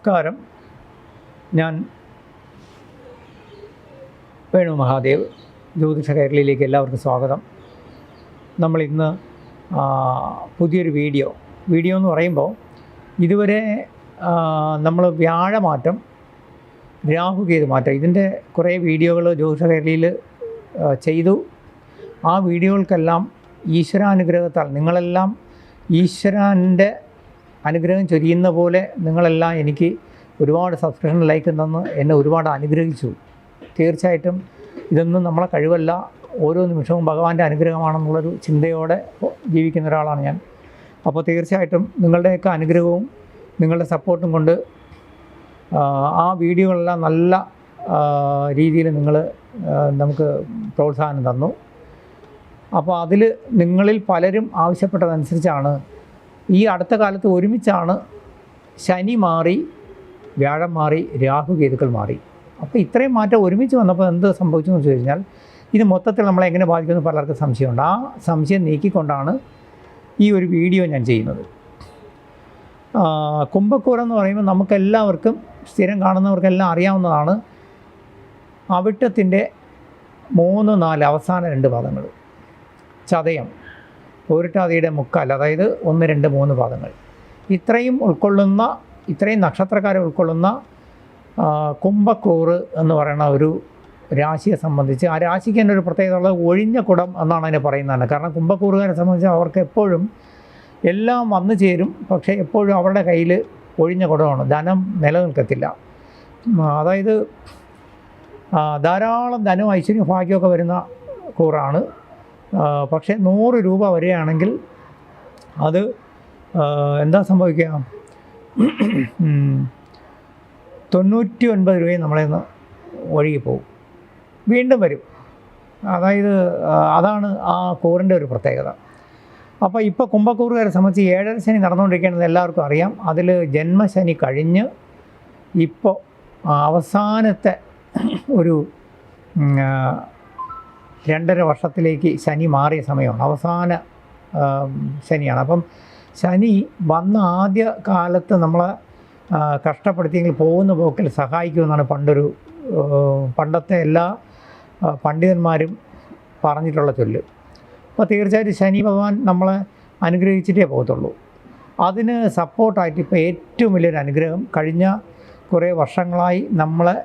നമസ്കാരം. ഞാൻ വേണു മഹാദേവ്, ജ്യോതിഷ കേരളയിലേക്ക് എല്ലാവർക്കും സ്വാഗതം. നമ്മളിന്ന് പുതിയൊരു വീഡിയോ എന്ന് പറയുമ്പോൾ, ഇതുവരെ നമ്മൾ വ്യാഴമാറ്റം, രാഹുകേതു മാറ്റം, ഇതിൻ്റെ കുറേ വീഡിയോകൾ ജ്യോതിഷ കേരളയിൽ ചെയ്തു. ആ വീഡിയോകൾക്കെല്ലാം ഈശ്വരാനുഗ്രഹത്താൽ നിങ്ങളെല്ലാം ഈശ്വരൻ്റെ അനുഗ്രഹം ചൊരിയുന്ന പോലെ നിങ്ങളെല്ലാം എനിക്ക് ഒരുപാട് സബ്സ്ക്രിപ്ഷൻ ലൈക്ക് തന്ന് എന്നെ ഒരുപാട് അനുഗ്രഹിച്ചു. തീർച്ചയായിട്ടും ഇതൊന്നും നമ്മളെ കഴിവല്ല, ഓരോ നിമിഷവും ഭഗവാന്റെ അനുഗ്രഹമാണെന്നുള്ളൊരു ചിന്തയോടെ ജീവിക്കുന്ന ഒരാളാണ് ഞാൻ. അപ്പോൾ തീർച്ചയായിട്ടും നിങ്ങളുടെയൊക്കെ അനുഗ്രഹവും നിങ്ങളുടെ സപ്പോർട്ടും കൊണ്ട് ആ വീഡിയോകളെല്ലാം നല്ല രീതിയിൽ നിങ്ങൾ നമുക്ക് പ്രോത്സാഹനം തന്നു. അപ്പോൾ അതിൽ നിങ്ങളിൽ പലരും ആവശ്യപ്പെട്ടതനുസരിച്ചാണ് ഈ അടുത്ത കാലത്ത് ഒരുമിച്ചാണ് ശനി മാറി, വ്യാഴം മാറി, രാഹുകേതുക്കൾ മാറി. അപ്പോൾ ഇത്രയും മാറ്റം ഒരുമിച്ച് വന്നപ്പോൾ എന്ത് സംഭവിച്ചു എന്ന് വെച്ച് കഴിഞ്ഞാൽ, ഇത് മൊത്തത്തിൽ നമ്മളെ എങ്ങനെ ബാധിക്കുമെന്ന് പലർക്കും സംശയമുണ്ട്. ആ സംശയം നീക്കിക്കൊണ്ടാണ് ഈ ഒരു വീഡിയോ ഞാൻ ചെയ്യുന്നത്. കുംഭക്കൂറെന്ന് പറയുമ്പോൾ നമുക്കെല്ലാവർക്കും, സ്ഥിരം കാണുന്നവർക്കെല്ലാം അറിയാവുന്നതാണ്. അവിട്ടത്തിൻ്റെ 3, 4 അവസാന 2 പാദങ്ങൾ, ചതയം, പോരുട്ടാതിയുടെ മുക്കാൽ, അതായത് 1, 2, 3 പാദങ്ങൾ, ഇത്രയും നക്ഷത്രക്കാരെ ഉൾക്കൊള്ളുന്ന കുംഭക്കൂറ് എന്ന് പറയുന്ന ഒരു രാശിയെ സംബന്ധിച്ച്, ആ രാശിക്ക് തന്നെ ഒരു പ്രത്യേകത ഉള്ളത് ഒഴിഞ്ഞ കുടം എന്നാണ് അതിനെ പറയുന്നത്. കാരണം കുംഭക്കൂറുകാരെ സംബന്ധിച്ച് അവർക്ക് എപ്പോഴും എല്ലാം വന്നു ചേരും, പക്ഷേ എപ്പോഴും അവരുടെ കയ്യിൽ ഒഴിഞ്ഞ കുടമാണ്, ധനം നിലനിൽക്കത്തില്ല. അതായത് ധാരാളം ധനവും ഐശ്വര്യം ഭാഗ്യമൊക്കെ വരുന്ന കൂറാണ്. പക്ഷേ 100 രൂപ വരികയാണെങ്കിൽ അത് എന്താ സംഭവിക്കുക, 99 രൂപയും നമ്മളെ നിന്ന് ഒഴുകിപ്പോവും, വീണ്ടും വരും. അതായത് അതാണ് ആ കൂറിൻ്റെ ഒരു പ്രത്യേകത. അപ്പോൾ ഇപ്പോൾ കുംഭക്കൂറുകാരെ സംബന്ധിച്ച് 7ര ശനി നടന്നുകൊണ്ടിരിക്കുന്നത് എല്ലാവർക്കും അറിയാം. അതിൽ ജന്മശനി കഴിഞ്ഞ് ഇപ്പോൾ അവസാനത്തെ ഒരു 2.5 വർഷത്തിലേക്ക് ശനി മാറിയ സമയമാണ്, അവസാന ശനിയാണ്. അപ്പം ശനി വന്ന ആദ്യ കാലത്ത് നമ്മളെ കഷ്ടപ്പെടുത്തിയെങ്കിൽ പോകുന്ന പോക്കിൽ സഹായിക്കുമെന്നാണ് പണ്ടത്തെ എല്ലാ പണ്ഡിതന്മാരും പറഞ്ഞിട്ടുള്ള ചൊല്ല്. അപ്പോൾ തീർച്ചയായിട്ടും ശനി ഭഗവാൻ നമ്മളെ അനുഗ്രഹിച്ചിട്ടേ പോകത്തുള്ളൂ. അതിന് സപ്പോർട്ടായിട്ട് ഇപ്പോൾ ഏറ്റവും വലിയൊരു അനുഗ്രഹം, കഴിഞ്ഞ കുറേ വർഷങ്ങളായി നമ്മളെ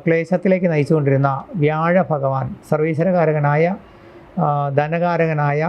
ക്ലേശത്തിലേക്ക് നയിച്ചുകൊണ്ടിരുന്ന വ്യാഴ ഭഗവാൻ, സർവീശ്വരകാരകനായ, ധനകാരകനായ,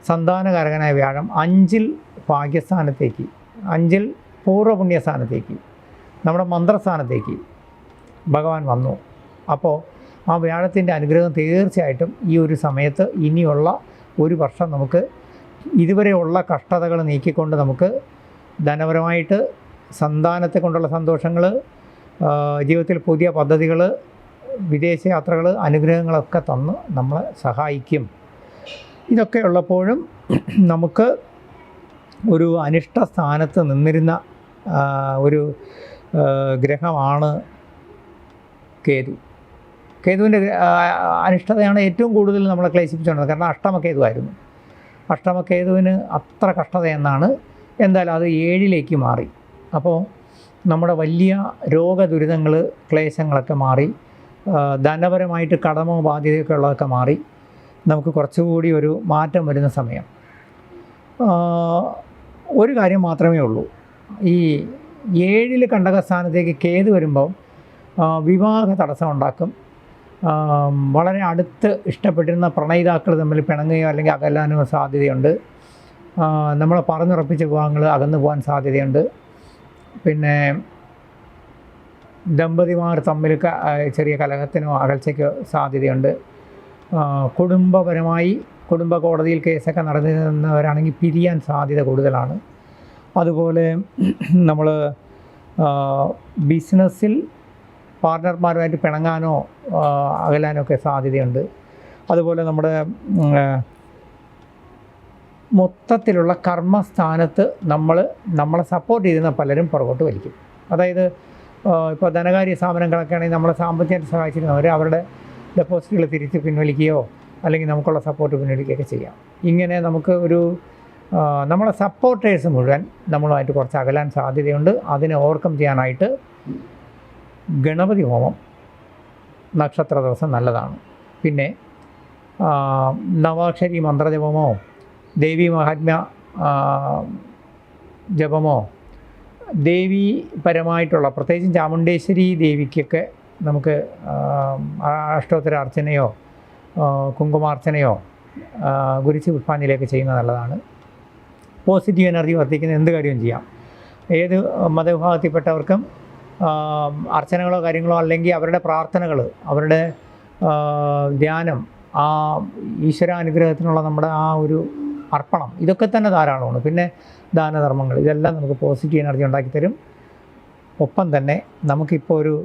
സന്താനകാരകനായ വ്യാഴം 5ൽ ഭാഗ്യസ്ഥാനത്തേക്ക്, 5ൽ പൂർവ്വപുണ്യസ്ഥാനത്തേക്ക്, നമ്മുടെ മന്ത്രസ്ഥാനത്തേക്ക് ഭഗവാൻ വന്നു. അപ്പോൾ ആ വ്യാഴത്തിൻ്റെ അനുഗ്രഹം തീർച്ചയായിട്ടും ഈ ഒരു സമയത്ത്, ഇനിയുള്ള ഒരു വർഷം നമുക്ക് ഇതുവരെയുള്ള കഷ്ടതകൾ നീക്കിക്കൊണ്ട് നമുക്ക് ധനപരമായിട്ട്, സന്താനത്തെ കൊണ്ടുള്ള സന്തോഷങ്ങൾ, ജീവിതത്തിൽ പുതിയ പദ്ധതികൾ, വിദേശ യാത്രകൾ, അനുഗ്രഹങ്ങളൊക്കെ തന്ന് നമ്മളെ സഹായിക്കും. ഇതൊക്കെ ഉള്ളപ്പോഴും നമുക്ക് ഒരു അനിഷ്ട സ്ഥാനത്ത് നിന്നിരുന്ന ഒരു ഗ്രഹമാണ് കേതു. കേതുവിൻ്റെ അനിഷ്ടതയാണ് ഏറ്റവും കൂടുതൽ നമ്മളെ ക്ലേശിപ്പിച്ചുകൊണ്ടത്. കാരണം അഷ്ടമക്കേതുവായിരുന്നു. അഷ്ടമക്കേതുവിന് അത്ര കഷ്ടതയെന്നാണ്. എന്തായാലും അത് 7ലേക്ക് മാറി. അപ്പോൾ നമ്മുടെ വലിയ രോഗദുരിതങ്ങൾ, ക്ലേശങ്ങളൊക്കെ മാറി, ധനപരമായിട്ട് കടമോ ബാധ്യതയൊക്കെ ഉള്ളതൊക്കെ മാറി, നമുക്ക് കുറച്ചുകൂടി ഒരു മാറ്റം വരുന്ന സമയം. ഒരു കാര്യം മാത്രമേ ഉള്ളൂ, ഈ 7ൽ കണ്ടകസ്ഥാനത്തേക്ക് കേതു വരുമ്പോൾ വിവാഹ തടസ്സം ഉണ്ടാക്കും. വളരെ അടുത്ത് ഇഷ്ടപ്പെട്ടിരുന്ന പ്രണയിതാക്കൾ തമ്മിൽ പിണങ്ങുകയോ അല്ലെങ്കിൽ അകലാനോ സാധ്യതയുണ്ട്. നമ്മൾ പറഞ്ഞുറപ്പിച്ച വിവാഹങ്ങൾ അകന്നു പോകാൻ സാധ്യതയുണ്ട്. പിന്നെ ദമ്പതിമാർ തമ്മിൽ ചെറിയ കലഹത്തിനോ അകൽച്ചയ്ക്കോ സാധ്യതയുണ്ട്. കുടുംബപരമായി കുടുംബ കോടതിയിൽ കേസൊക്കെ നടന്നിരുന്നവരാണെങ്കിൽ പിരിയാൻ സാധ്യത കൂടുതലാണ്. അതുപോലെ നമ്മൾ ബിസിനസ്സിൽ പാർട്ട്ണർമാരുമായിട്ട് പിണങ്ങാനോ അകലാനോ ഒക്കെ സാധ്യതയുണ്ട്. അതുപോലെ നമ്മുടെ മൊത്തത്തിലുള്ള കർമ്മസ്ഥാനത്ത് നമ്മളെ സപ്പോർട്ട് ചെയ്യുന്ന പലരും പുറകോട്ട് വലിക്കും. അതായത് ഇപ്പോൾ ധനകാര്യ സ്ഥാപനങ്ങളൊക്കെ ആണെങ്കിൽ നമ്മളെ സാമ്പത്തികമായിട്ട് സഹായിച്ചിരുന്നവർ അവരുടെ ഡെപ്പോസിറ്റുകൾ തിരിച്ച് പിൻവലിക്കുകയോ അല്ലെങ്കിൽ നമുക്കുള്ള സപ്പോർട്ട് പിൻവലിക്കുകയൊക്കെ ചെയ്യാം. ഇങ്ങനെ നമുക്ക് ഒരു നമ്മളെ സപ്പോർട്ടേഴ്സ് മുഴുവൻ നമ്മളുമായിട്ട് കുറച്ച് അകലാൻ സാധ്യതയുണ്ട്. അതിനെ ഓവർകം ചെയ്യാനായിട്ട് ഗണപതി ഹോമം നക്ഷത്ര ദിവസം നല്ലതാണ്. പിന്നെ നവാക്ഷരി മന്ത്രജപമോ ദേവി മഹാത്മ്യ ജപമോ ദേവീപരമായിട്ടുള്ള പ്രത്യേകിച്ചും ചാമുണ്ടേശ്വരി ദേവിക്കൊക്കെ നമുക്ക് അഷ്ടോത്തര അർച്ചനയോ കുങ്കുമാർച്ചനയോ ഗുരുച്ചി പുഷ്പാഞ്ജലിയൊക്കെ ചെയ്യുന്നത് നല്ലതാണ്. പോസിറ്റീവ് എനർജി വർദ്ധിക്കുന്ന എന്ത് കാര്യവും ചെയ്യാം. ഏത് മതവിഭാഗത്തിൽപ്പെട്ടവർക്കും അർച്ചനകളോ കാര്യങ്ങളോ അല്ലെങ്കിൽ അവരുടെ പ്രാർത്ഥനകൾ, അവരുടെ ധ്യാനം, ആ ഈശ്വരാനുഗ്രഹത്തിനുള്ള നമ്മുടെ ആ ഒരു അർപ്പണം, ഇതൊക്കെ തന്നെ ധാരാളമാണ്. പിന്നെ ദാനധർമ്മങ്ങൾ, ഇതെല്ലാം നമുക്ക് പോസിറ്റീവ് എനർജി ഉണ്ടാക്കിത്തരും. ഒപ്പം തന്നെ നമുക്കിപ്പോൾ ഒരു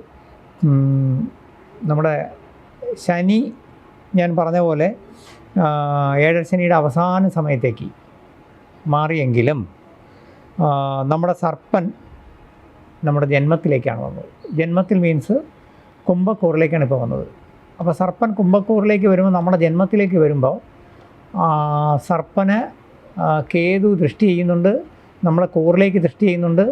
നമ്മുടെ ശനി, ഞാൻ പറഞ്ഞ പോലെ ഏഴര ശനിയുടെ അവസാന സമയത്തേക്ക് മാറിയെങ്കിലും നമ്മുടെ സർപ്പൻ നമ്മുടെ ജന്മത്തിലേക്കാണ് വന്നത്. ജന്മത്തിൽ മീൻസ് കുംഭക്കൂറിലേക്കാണ് ഇപ്പോൾ വന്നത്. അപ്പോൾ സർപ്പൻ കുംഭക്കൂറിലേക്ക് വരുമ്പോൾ നമ്മുടെ ജന്മത്തിലേക്ക് വരുമ്പോൾ സർപ്പന് കേതു ദൃഷ്ടി ചെയ്യുന്നുണ്ട്, നമ്മളെ കൂറിലേക്ക് ദൃഷ്ടി ചെയ്യുന്നുണ്ട്.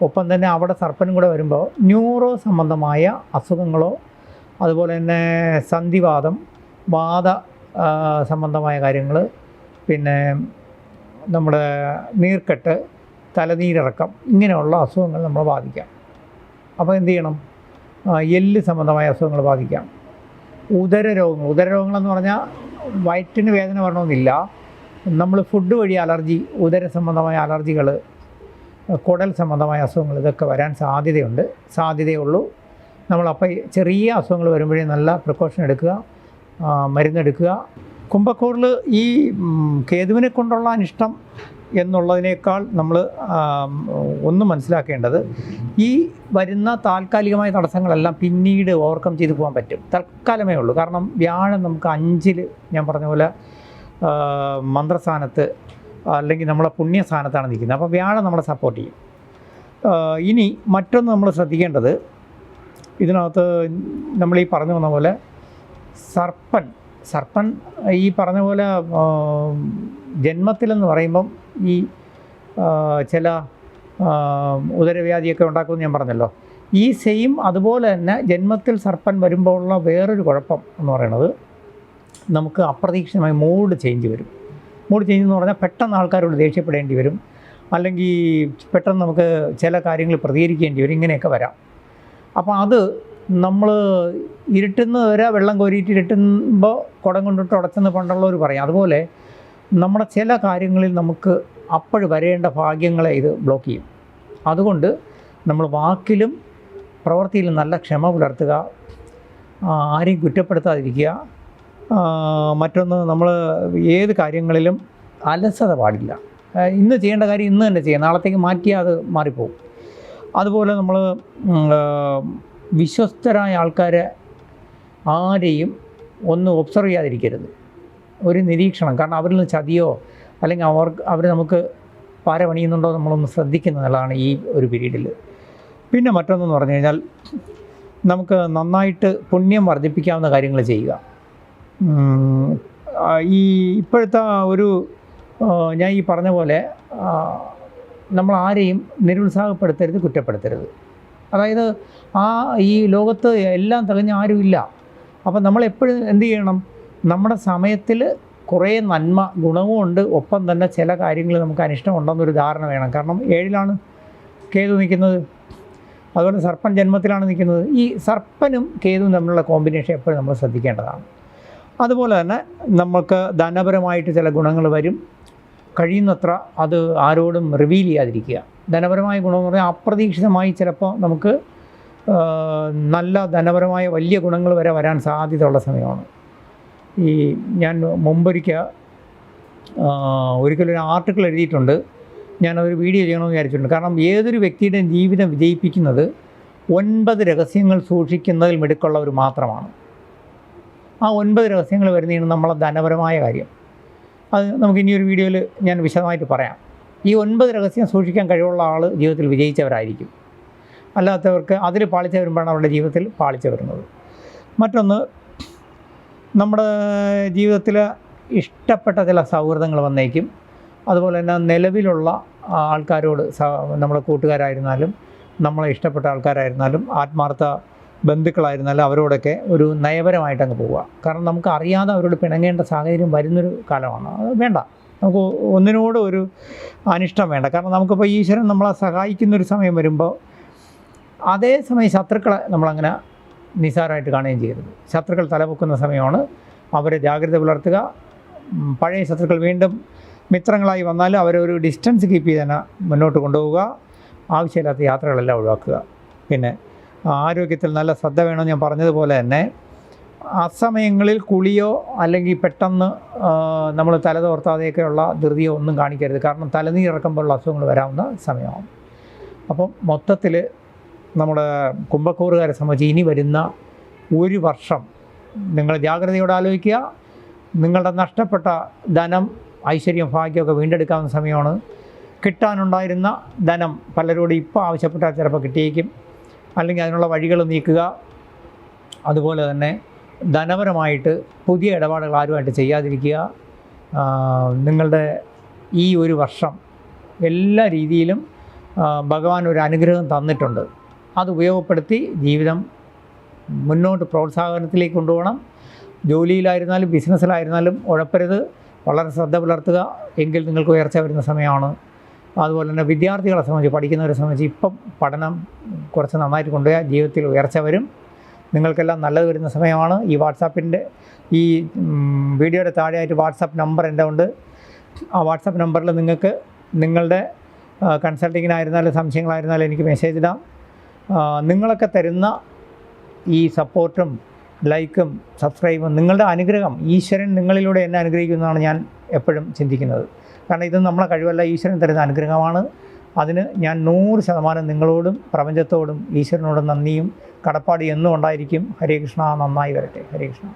ഒപ്പം തന്നെ അവിടെ സർപ്പനും കൂടെ വരുമ്പോൾ ന്യൂറോ സംബന്ധമായ അസുഖങ്ങളോ അതുപോലെ തന്നെ സന്ധിവാതം, വാത സംബന്ധമായ കാര്യങ്ങൾ, പിന്നെ നമ്മുടെ നീർക്കെട്ട്, തലനീരിറക്കം, ഇങ്ങനെയുള്ള അസുഖങ്ങൾ നമ്മളെ ബാധിക്കാം. അപ്പോൾ എന്ത് ചെയ്യണം? എല്ല് സംബന്ധമായ അസുഖങ്ങൾ ബാധിക്കാം. ഉദരരോഗങ്ങളെന്ന് പറഞ്ഞാൽ വയറ്റിന് വേദന വരണമെന്നില്ല. നമ്മൾ ഫുഡ് വഴി അലർജി, ഉദര സംബന്ധമായ അലർജികൾ, കുടൽ സംബന്ധമായ അസുഖങ്ങൾ, ഇതൊക്കെ വരാൻ സാധ്യതയുള്ളൂ. നമ്മളപ്പോൾ ചെറിയ അസുഖങ്ങൾ വരുമ്പോഴേ നല്ല പ്രിക്കോഷൻ എടുക്കുക, മരുന്നെടുക്കുക. കുംഭക്കൂറിൽ ഈ കേതുവിനെ കൊണ്ടുള്ള അനിഷ്ടം എന്നുള്ളതിനേക്കാൾ നമ്മൾ ഒന്ന് മനസ്സിലാക്കേണ്ടത്, ഈ വരുന്ന താൽക്കാലികമായ തടസ്സങ്ങളെല്ലാം പിന്നീട് ഓവർകം ചെയ്ത് പോകാൻ പറ്റും. തൽക്കാലമേ ഉള്ളൂ. കാരണം വ്യാഴം നമുക്ക് 5-ൽ, ഞാൻ പറഞ്ഞ പോലെ മന്ത്രസ്ഥാനത്ത് അല്ലെങ്കിൽ നമ്മളെ പുണ്യസ്ഥാനത്താണ് നിൽക്കുന്നത്. അപ്പോൾ വ്യാഴം നമ്മളെ സപ്പോർട്ട് ചെയ്യും. ഇനി മറ്റൊന്ന് നമ്മൾ ശ്രദ്ധിക്കേണ്ടത്, ഇതിനകത്ത് നമ്മൾ ഈ പറഞ്ഞു വന്ന പോലെ സർപ്പൻ ഈ പറഞ്ഞ പോലെ ജന്മത്തിലെന്ന് പറയുമ്പം ഈ ചില ഉദരവ്യാധിയൊക്കെ ഉണ്ടാക്കുമെന്ന് ഞാൻ പറഞ്ഞല്ലോ. ഈ സെയിം അതുപോലെ തന്നെ ജന്മത്തിൽ സർപ്പൻ വരുമ്പോഴുള്ള വേറൊരു കുഴപ്പം എന്ന് പറയുന്നത്, നമുക്ക് അപ്രതീക്ഷിതമായി മൂഡ് ചേഞ്ച് വരും. മൂഡ് ചേഞ്ച് എന്ന് പറഞ്ഞാൽ പെട്ടെന്ന് ആൾക്കാരോട് ദേഷ്യപ്പെടേണ്ടി വരും, അല്ലെങ്കിൽ പെട്ടെന്ന് നമുക്ക് ചില കാര്യങ്ങൾ പ്രതികരിക്കേണ്ടി വരും. ഇങ്ങനെയൊക്കെ വരാം. അപ്പോൾ അത് നമ്മൾ ഇരുട്ടുന്നത് വരെ വെള്ളം കോരിയിട്ട് ഇരുട്ടുമ്പോൾ കുടം കൊണ്ടിട്ട് ഉടച്ചെന്ന് പണ്ടുള്ളവർ പറയും. അതുപോലെ നമ്മുടെ ചില കാര്യങ്ങളിൽ നമുക്ക് അപ്പോൾ വരേണ്ട ഭാഗ്യങ്ങളെ ഇത് ബ്ലോക്ക് ചെയ്യും. അതുകൊണ്ട് നമ്മൾ വാക്കിലും പ്രവൃത്തിയിലും നല്ല ക്ഷമ പുലർത്തുക, ആരെയും കുറ്റപ്പെടുത്താതിരിക്കുക. മറ്റൊന്ന്, നമ്മൾ ഏത് കാര്യങ്ങളിലും അലസത പാടില്ല. ഇന്ന് ചെയ്യേണ്ട കാര്യം ഇന്ന് തന്നെ ചെയ്യുക, നാളത്തേക്ക് മാറ്റിയാൽ അത് മാറിപ്പോകും. അതുപോലെ നമ്മൾ വിശ്വസ്തരായ ആൾക്കാരെ ആരെയും ഒന്ന് ഒബ്സർവ് ചെയ്യാതിരിക്കരുത്, ഒരു നിരീക്ഷണം. കാരണം അവരിൽ നിന്ന് ചതിയോ അല്ലെങ്കിൽ അവർ നമുക്ക് പാര പണിയുന്നുണ്ടോ നമ്മളൊന്ന് ശ്രദ്ധിക്കുന്നതാണ് ഈ ഒരു പീരീഡിൽ. പിന്നെ മറ്റൊന്നെന്ന് പറഞ്ഞു കഴിഞ്ഞാൽ, നമുക്ക് നന്നായിട്ട് പുണ്യം വർദ്ധിപ്പിക്കാവുന്ന കാര്യങ്ങൾ ചെയ്യുക. ഈ ഇപ്പോഴത്തെ ഒരു ഞാൻ ഈ പറഞ്ഞ പോലെ നമ്മൾ ആരെയും നിരുത്സാഹപ്പെടുത്തരുത്, കുറ്റപ്പെടുത്തരുത്. അതായത് ഈ ലോകത്ത് എല്ലാം തികഞ്ഞ ആരുമില്ല. അപ്പം നമ്മളെപ്പോഴും എന്ത് ചെയ്യണം? നമ്മുടെ സമയത്തിൽ കുറേ നന്മ ഗുണവും ഉണ്ട്, ഒപ്പം തന്നെ ചില കാര്യങ്ങൾ നമുക്ക് അനിഷ്ടമുണ്ടെന്നൊരു ധാരണ വേണം. കാരണം 7-ലാണ് കേതു നിൽക്കുന്നത്, അതുപോലെ സർപ്പൻ ജന്മത്തിലാണ് നിൽക്കുന്നത്. ഈ സർപ്പനും കേതുവും തമ്മിലുള്ള കോമ്പിനേഷൻ എപ്പോഴും നമ്മൾ ശ്രദ്ധിക്കേണ്ടതാണ്. അതുപോലെ തന്നെ നമുക്ക് ധനപരമായിട്ട് ചില ഗുണങ്ങൾ വരും. കഴിയുന്നത്ര അത് ആരോടും റിവീൽ ചെയ്യാതിരിക്കുക. ധനപരമായ ഗുണമെന്ന് പറഞ്ഞാൽ അപ്രതീക്ഷിതമായി ചിലപ്പോൾ നമുക്ക് നല്ല ധനപരമായ വലിയ ഗുണങ്ങൾ വരെ വരാൻ സാധ്യതയുള്ള സമയമാണ്. ഞാൻ ഒരിക്കലൊരു ആർട്ടിക്കിൾ എഴുതിയിട്ടുണ്ട്, ഞാനതൊരു വീഡിയോ ചെയ്യണമെന്ന് വിചാരിച്ചിട്ടുണ്ട്. കാരണം ഏതൊരു വ്യക്തിയുടെയും ജീവിതം വിജയിപ്പിക്കുന്നത് 9 രഹസ്യങ്ങൾ സൂക്ഷിക്കുന്നതിൽ മിടുക്കുള്ളവർ മാത്രമാണ്. ആ 9 രഹസ്യങ്ങൾ വരുന്നതാണ് നമ്മളെ ധനപരമായ കാര്യം. അത് നമുക്ക് ഇനിയൊരു വീഡിയോയിൽ ഞാൻ വിശദമായിട്ട് പറയാം. ഈ 9 രഹസ്യം സൂക്ഷിക്കാൻ കഴിവുള്ള ആൾ ജീവിതത്തിൽ വിജയിച്ചവരായിരിക്കും. അല്ലാത്തവർക്ക് അതിൽ പാളിച്ച വരുമ്പോഴാണ് അവരുടെ ജീവിതത്തിൽ പാളിച്ച വരുന്നത്. മറ്റൊന്ന്, നമ്മുടെ ജീവിതത്തിൽ ഇഷ്ടപ്പെട്ട ചില സൗഹൃദങ്ങൾ വന്നേക്കും. അതുപോലെ തന്നെ നിലവിലുള്ള ആൾക്കാരോട് നമ്മളെ കൂട്ടുകാരായിരുന്നാലും നമ്മളെ ഇഷ്ടപ്പെട്ട ആൾക്കാരായിരുന്നാലും ആത്മാർത്ഥ ബന്ധുക്കളായിരുന്നാലും അവരോടൊക്കെ ഒരു നയപരമായിട്ട് അങ്ങ് പോവുക. കാരണം നമുക്ക് അറിയാതെ അവരോട് പിണങ്ങേണ്ട സാഹചര്യം വരുന്നൊരു കാലമാണ്. അത് വേണ്ട, നമുക്ക് ഒന്നിനോട് ഒരു അനിഷ്ടം വേണ്ട. കാരണം നമുക്കിപ്പോൾ ഈശ്വരൻ നമ്മളെ സഹായിക്കുന്നൊരു സമയം വരുമ്പോൾ അതേസമയം ശത്രുക്കളെ നമ്മളങ്ങനെ നിസ്സാരമായിട്ട് കാണുകയും ചെയ്യരുത്. ശത്രുക്കൾ തലപൊക്കുന്ന സമയമാണ്, അവരെ ജാഗ്രത പുലർത്തുക. പഴയ ശത്രുക്കൾ വീണ്ടും മിത്രങ്ങളായി വന്നാലും അവരെ ഒരു ഡിസ്റ്റൻസ് കീപ്പ് ചെയ്ത് തന്നെ മുന്നോട്ട് കൊണ്ടുപോവുക. ആവശ്യമില്ലാത്ത യാത്രകളെല്ലാം ഒഴിവാക്കുക. പിന്നെ ആരോഗ്യത്തിൽ നല്ല ശ്രദ്ധ വേണമെന്ന് ഞാൻ പറഞ്ഞതുപോലെ തന്നെ അസമയങ്ങളിൽ കുളിയോ അല്ലെങ്കിൽ പെട്ടെന്ന് നമ്മൾ തലതോർത്താതെയൊക്കെയുള്ള ധൃതിയോ ഒന്നും കാണിക്കരുത്. കാരണം തലനീരിറക്കുമ്പോഴുള്ള അസുഖങ്ങൾ വരാവുന്ന സമയമാണ്. അപ്പം മൊത്തത്തിൽ നമ്മുടെ കുംഭക്കൂറുകാരെ സംബന്ധിച്ച് ഇനി വരുന്ന ഒരു വർഷം നിങ്ങൾ ജാഗ്രതയോടെ ആലോചിക്കുക. നിങ്ങളുടെ നഷ്ടപ്പെട്ട ധനം, ഐശ്വര്യം, ഭാഗ്യമൊക്കെ വീണ്ടെടുക്കാവുന്ന സമയമാണ്. കിട്ടാനുണ്ടായിരുന്ന ധനം പലരോട് ഇപ്പോൾ ആവശ്യപ്പെട്ടാൽ ചിലപ്പോൾ കിട്ടിയേക്കും. അല്ലെങ്കിൽ അതിനുള്ള വഴികൾ നീക്കുക. അതുപോലെ തന്നെ ധനപരമായിട്ട് പുതിയ ഇടപാടുകൾ ആരുമായിട്ട് ചെയ്യാതിരിക്കുക. നിങ്ങളുടെ ഈ ഒരു വർഷം എല്ലാ രീതിയിലും ഭഗവാൻ ഒരു അനുഗ്രഹം തന്നിട്ടുണ്ട്. അത് ഉപയോഗപ്പെടുത്തി ജീവിതം മുന്നോട്ട് പ്രോത്സാഹനത്തിലേക്ക് കൊണ്ടുപോകണം. ജോലിയിലായിരുന്നാലും ബിസിനസ്സിലായിരുന്നാലും ഉഴപ്പരുത്. വളരെ ശ്രദ്ധ പുലർത്തുക. എങ്കിൽ നിങ്ങൾക്ക് ഉയർച്ച വരുന്ന സമയമാണ്. അതുപോലെ തന്നെ വിദ്യാർത്ഥികളെ സംബന്ധിച്ച്, പഠിക്കുന്നവരെ സംബന്ധിച്ച് ഇപ്പം പഠനം കുറച്ച് നന്നായിട്ട് കൊണ്ടുപോയാൽ ജീവിതത്തിൽ ഉയർച്ച വരും. നിങ്ങൾക്കെല്ലാം നല്ലത് വരുന്ന സമയമാണ്. ഈ വാട്സാപ്പിൻ്റെ ഈ വീഡിയോയുടെ താഴെയായിട്ട് വാട്സാപ്പ് നമ്പർ എൻ്റെ ഉണ്ട്. ആ വാട്സാപ്പ് നമ്പറിൽ നിങ്ങൾക്ക് നിങ്ങളുടെ കൺസൾട്ടിങ്ങിനായിരുന്നാലും സംശയങ്ങളായിരുന്നാലും എനിക്ക് മെസ്സേജ് ഇടാം. നിങ്ങളൊക്കെ തരുന്ന ഈ സപ്പോർട്ടും ലൈക്കും സബ്സ്ക്രൈബും നിങ്ങളുടെ അനുഗ്രഹം, ഈശ്വരൻ നിങ്ങളിലൂടെ എന്നെ അനുഗ്രഹിക്കുന്നതാണ് ഞാൻ എപ്പോഴും ചിന്തിക്കുന്നത്. കാരണം ഇത് നമ്മളെ കഴിവല്ല, ഈശ്വരൻ തരുന്ന അനുഗ്രഹമാണ്. അതിന് ഞാൻ 100% നിങ്ങളോടും പ്രപഞ്ചത്തോടും ഈശ്വരനോടും നന്ദിയും കടപ്പാട് എന്നും ഉണ്ടായിരിക്കും. ഹരേ കൃഷ്ണ. നന്നായി വരട്ടെ. ഹരേ കൃഷ്ണ.